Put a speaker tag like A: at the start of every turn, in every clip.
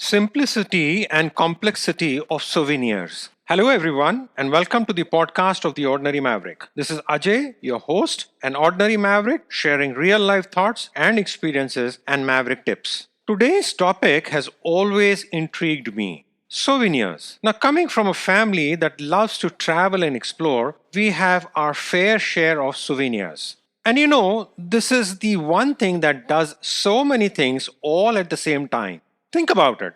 A: Simplicity and complexity of souvenirs. Hello, everyone, and welcome to the podcast of The Ordinary Maverick. This is Ajay, your host, an ordinary maverick sharing real life thoughts and experiences and maverick tips. Today's topic has always intrigued me. Souvenirs. Now, coming from a family that loves to travel and explore, we have our fair share of souvenirs. And this is the one thing that does so many things all at the same time. Think about it.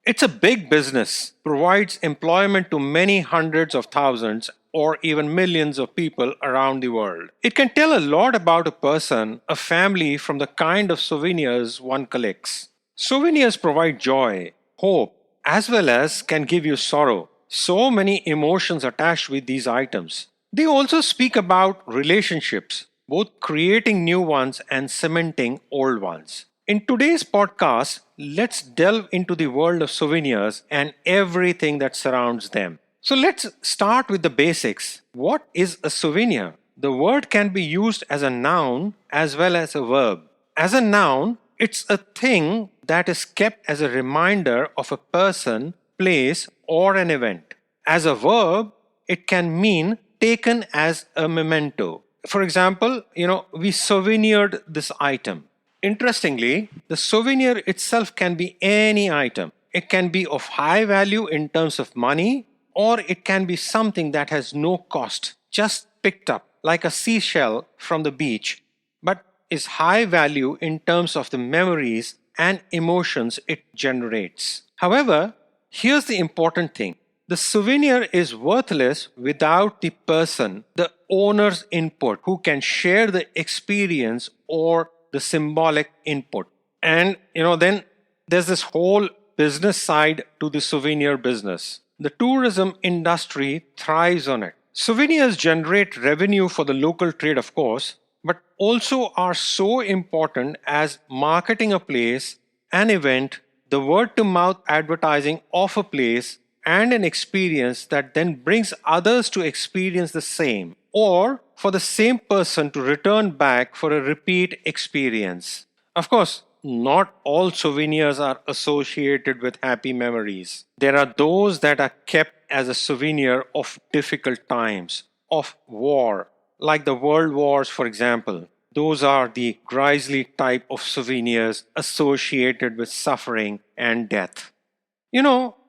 A: It's a big business, provides employment to many hundreds of thousands or even millions of people around the world. It can tell a lot about a person, a family, from the kind of souvenirs one collects. Souvenirs provide joy, hope, as well as can give you sorrow. So many emotions attached with these items. They also speak about relationships, both creating new ones and cementing old ones. In today's podcast, let's delve into the world of souvenirs and everything that surrounds them. So let's start with the basics. What is a souvenir? The word can be used as a noun as well as a verb. As a noun, it's a thing that is kept as a reminder of a person, place, or an event. As a verb, it can mean taken as a memento. For example, we souvenired this item. Interestingly, the souvenir itself can be any item. It can be of high value in terms of money, or it can be something that has no cost, just picked up, like a seashell from the beach, but is high value in terms of the memories and emotions it generates. However, here's the important thing. The souvenir is worthless without the person, the owner's input, who can share the experience or the symbolic input. And then there's this whole business side to the souvenir business. The tourism industry thrives on it. Souvenirs generate revenue for the local trade, of course, but also are so important as marketing a place, an event, the word to mouth advertising of a place, and an experience that then brings others to experience the same, or for the same person to return back for a repeat experience. Of course, not all souvenirs are associated with happy memories. There are those that are kept as a souvenir of difficult times, of war, like the world wars, for example. Those are the grisly type of souvenirs associated with suffering and death.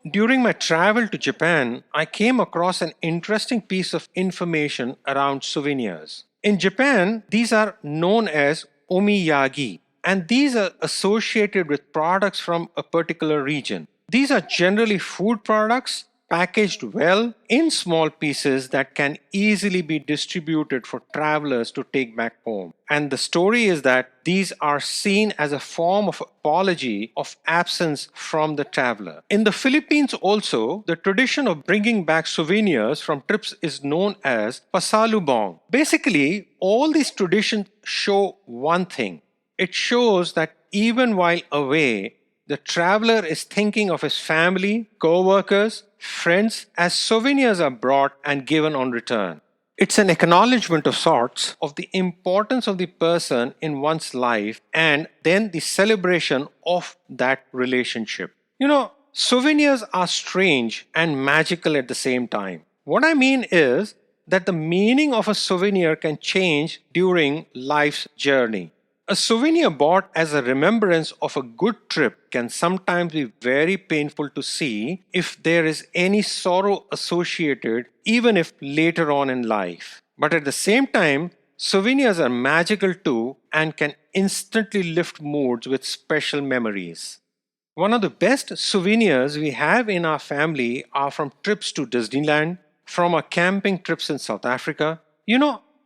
A: During my travel to Japan, I came across an interesting piece of information around souvenirs. In Japan, these are known as omiyagi, and these are associated with products from a particular region. These are generally food products packaged well in small pieces that can easily be distributed for travelers to take back home. And the story is that these are seen as a form of apology of absence from the traveler. In the Philippines also, the tradition of bringing back souvenirs from trips is known as pasalubong. Basically, all these traditions show one thing. It shows that even while away, the traveler is thinking of his family, co-workers, friends as souvenirs are brought and given on return. It's an acknowledgement of sorts of the importance of the person in one's life and then the celebration of that relationship. Souvenirs are strange and magical at the same time. What I mean is that the meaning of a souvenir can change during life's journey. A souvenir bought as a remembrance of a good trip can sometimes be very painful to see if there is any sorrow associated, even if later on in life. But at the same time, souvenirs are magical too and can instantly lift moods with special memories. One of the best souvenirs we have in our family are from trips to Disneyland, from our camping trips in South Africa.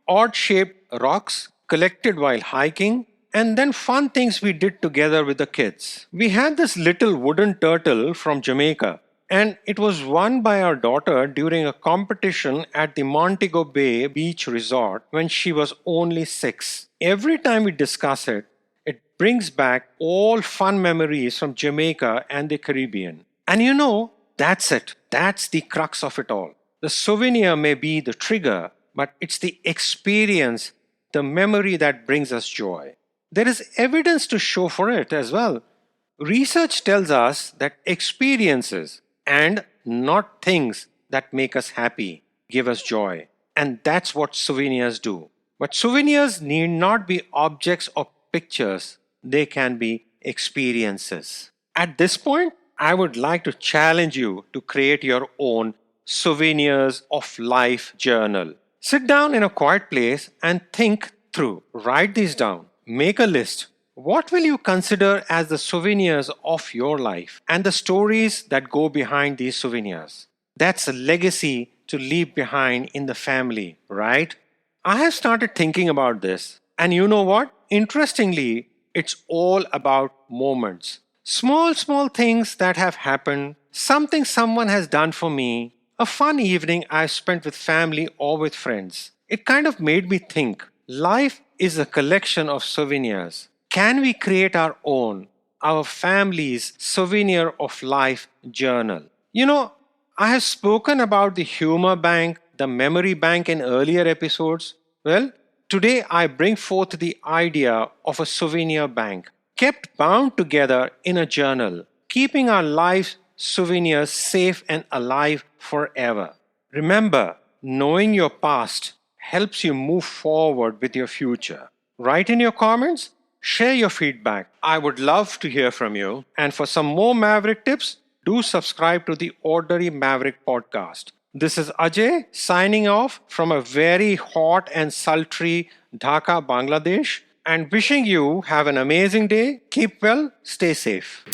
A: Odd-shaped rocks collected while hiking, and then fun things we did together with the kids. We had this little wooden turtle from Jamaica, and it was won by our daughter during a competition at the Montego Bay Beach Resort when she was only 6. Every time we discuss it, it brings back all fun memories from Jamaica and the Caribbean. And that's it. That's the crux of it all. The souvenir may be the trigger, but it's the experience, the memory that brings us joy. There is evidence to show for it as well. Research tells us that experiences and not things that make us happy give us joy. And that's what souvenirs do. But souvenirs need not be objects or pictures, they can be experiences. At this point, I would like to challenge you to create your own souvenirs of life journal. Sit down in a quiet place and think through. Write these down. Make a list. What will you consider as the souvenirs of your life and the stories that go behind these souvenirs? That's a legacy to leave behind in the family, right? I have started thinking about this, and you know what? Interestingly, it's all about moments. Small things that have happened, something someone has done for me, a fun evening I've spent with family or with friends. It kind of made me think life is a collection of souvenirs. Can we create our family's souvenir of life journal? I have spoken about the humor bank, the memory bank in earlier episodes. Well, today I bring forth the idea of a souvenir bank, kept bound together in a journal, keeping our life souvenirs safe and alive forever. Remember, knowing your past helps you move forward with your future. Write in your comments, share your feedback. I would love to hear from you. And for some more Maverick tips, do subscribe to the Ordinary Maverick podcast. This is Ajay signing off from a very hot and sultry Dhaka, Bangladesh, and wishing you have an amazing day. Keep well, stay safe.